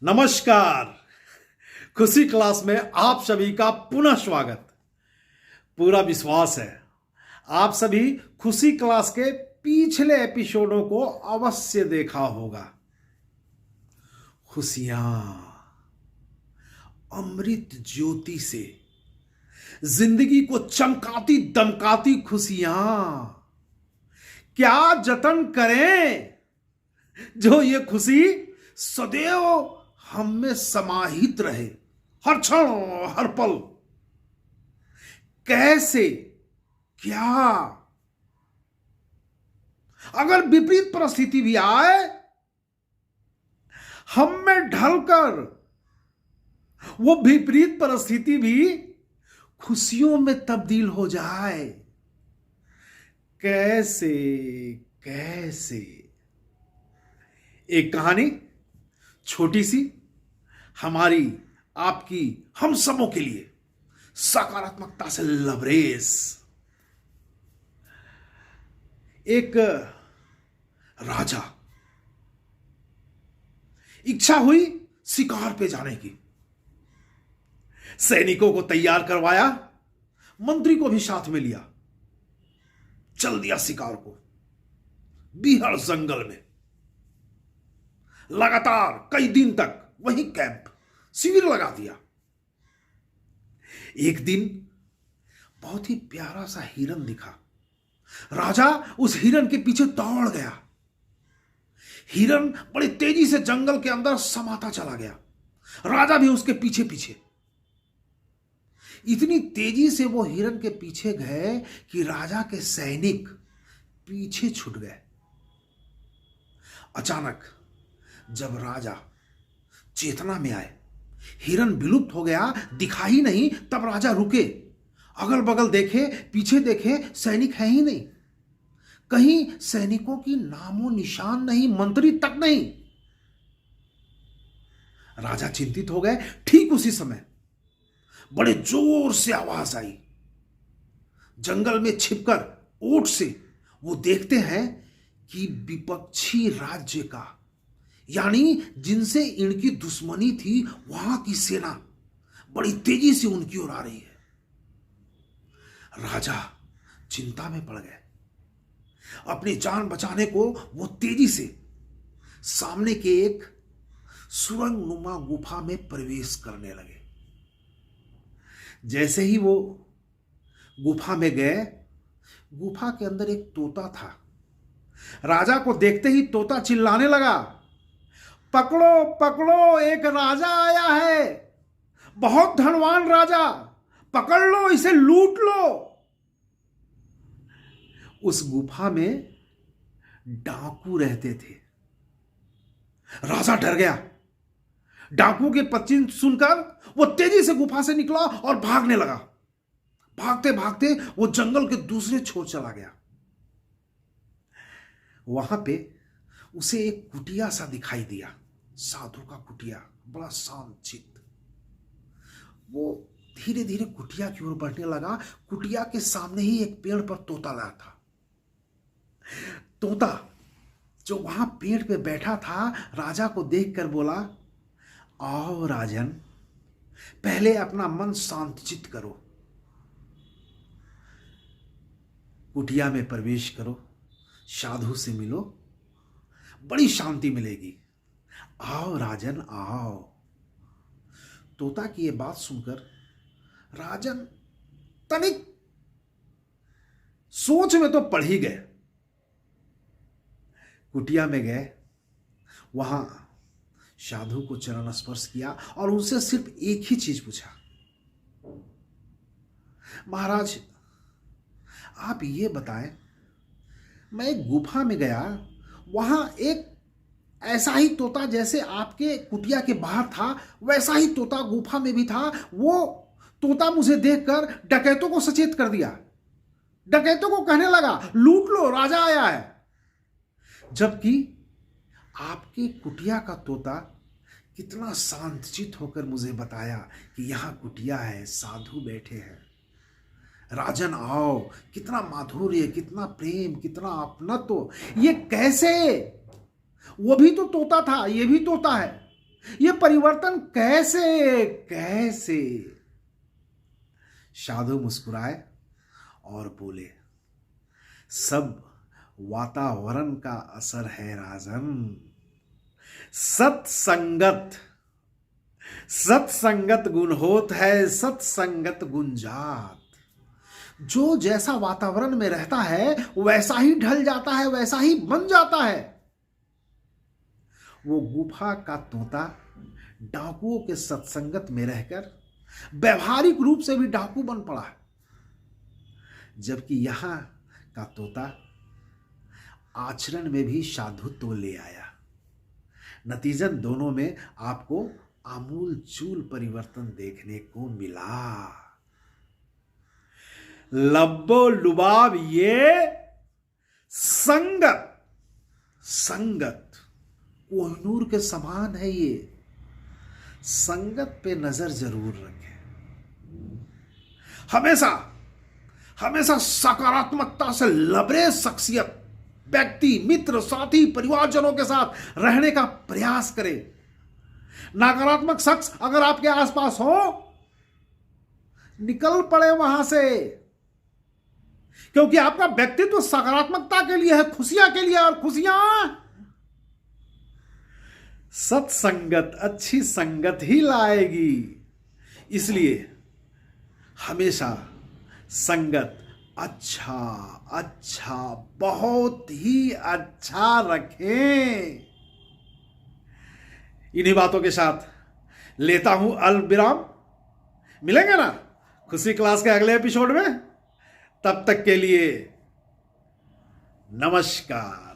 नमस्कार। खुशी क्लास में आप सभी का पुनः स्वागत। पूरा विश्वास है आप सभी खुशी क्लास के पिछले एपिसोडों को अवश्य देखा होगा। खुशियां अमृत ज्योति से जिंदगी को चमकाती दमकाती खुशियां क्या जतन करें जो ये खुशी सदैव हम में समाहित रहे, हर क्षण हर पल। कैसे, क्या अगर विपरीत परिस्थिति भी आए, हम में ढलकर वो विपरीत परिस्थिति भी खुशियों में तब्दील हो जाए। कैसे कैसे। एक कहानी छोटी सी, हमारी आपकी हम सबों के लिए सकारात्मकता से लबरेज। एक राजा, इच्छा हुई शिकार पे जाने की। सैनिकों को तैयार करवाया, मंत्री को भी साथ में लिया, चल दिया शिकार को। बीहड़ जंगल में लगातार कई दिन तक वहीं कैंप शिविर लगा दिया। एक दिन बहुत ही प्यारा सा हिरन दिखा। राजा उस हिरन के पीछे दौड़ गया। हिरन बड़ी तेजी से जंगल के अंदर समाता चला गया, राजा भी उसके पीछे पीछे। इतनी तेजी से वो हिरन के पीछे गए कि राजा के सैनिक पीछे छूट गए। अचानक जब राजा चेतना में आए, हिरन विलुप्त हो गया, दिखा ही नहीं। तब राजा रुके, अगल बगल देखे, पीछे देखे, सैनिक है ही नहीं। कहीं सैनिकों की नामो निशान नहीं, मंत्री तक नहीं। राजा चिंतित हो गए। ठीक उसी समय बड़े जोर से आवाज आई। जंगल में छिपकर ओट से वो देखते हैं कि विपक्षी राज्य का, यानी जिनसे इनकी दुश्मनी थी, वहां की सेना बड़ी तेजी से उनकी ओर आ रही है। राजा चिंता में पड़ गए। अपनी जान बचाने को वो तेजी से सामने के एक सुरंग नुमा गुफा में प्रवेश करने लगे। जैसे ही वो गुफा में गए, गुफा के अंदर एक तोता था। राजा को देखते ही तोता चिल्लाने लगा, पकड़ो पकड़ो, एक राजा आया है, बहुत धनवान राजा, पकड़ लो इसे, लूट लो। उस गुफा में डाकू रहते थे। राजा डर गया। डाकू के पश्चिम सुनकर वो तेजी से गुफा से निकला और भागने लगा। भागते भागते वो जंगल के दूसरे छोर चला गया। वहां पे उसे एक कुटिया सा दिखाई दिया, साधु का कुटिया, बड़ा शांत चित्त। वो धीरे धीरे कुटिया की ओर बढ़ने लगा। कुटिया के सामने ही एक पेड़ पर तोता लगा था। तोता जो वहां पेड़ पे बैठा था, राजा को देखकर बोला, आओ राजन, पहले अपना मन शांत चित्त करो, कुटिया में प्रवेश करो, साधु से मिलो, बड़ी शांति मिलेगी। आओ राजन आओ। तोता की यह बात सुनकर राजन तनिक सोच में तो पड़ ही गए। कुटिया में गए, वहां साधु को चरण स्पर्श किया और उनसे सिर्फ एक ही चीज पूछा, महाराज आप ये बताएं, मैं एक गुफा में गया, वहां एक ऐसा ही तोता जैसे आपके कुटिया के बाहर था, वैसा ही तोता गुफा में भी था। वो तोता मुझे देखकर डकैतों को सचेत कर दिया। डकैतों को कहने लगा, लूट लो, राजा आया है। जबकि आपके कुटिया का तोता कितना शांतचित्त होकर मुझे बताया कि यहां कुटिया है, साधु बैठे हैं, राजन आओ। कितना माधुर्य, कितना प्रेम, कितना अपनत्व। ये कैसे? वो भी तो तोता था, ये भी तोता है, ये परिवर्तन कैसे कैसे? साधु मुस्कुराए और बोले, सब वातावरण का असर है राजन। सत्संगत सत्संगत गुण होत है, सत्संगत गुण जात। जो जैसा वातावरण में रहता है वैसा ही ढल जाता है, वैसा ही बन जाता है। वो गुफा का तोता डाकुओं के सत्संगत में रहकर व्यवहारिक रूप से भी डाकू बन पड़ा, जबकि यहां का तोता आचरण में भी साधुत्व ले आया। नतीजन दोनों में आपको आमूल चूल परिवर्तन देखने को मिला। लब्बो लुबाब ये संगत संगत कोहिनूर के समान है। ये संगत पे नजर जरूर रखें। हमेशा हमेशा सकारात्मकता से लबरेज शख्सियत, व्यक्ति, मित्र, साथी, परिवारजनों के साथ रहने का प्रयास करें। नकारात्मक शख्स अगर आपके आसपास हो, निकल पड़े वहां से, क्योंकि आपका व्यक्तित्व सकारात्मकता के लिए है, खुशियां के लिए। और खुशियां सत्संगत, अच्छी संगत ही लाएगी। इसलिए हमेशा संगत अच्छा अच्छा, बहुत ही अच्छा रखें। इन्हीं बातों के साथ लेता हूं अलविराम। मिलेंगे ना खुशी क्लास के अगले एपिसोड में। तब तक के लिए नमस्कार।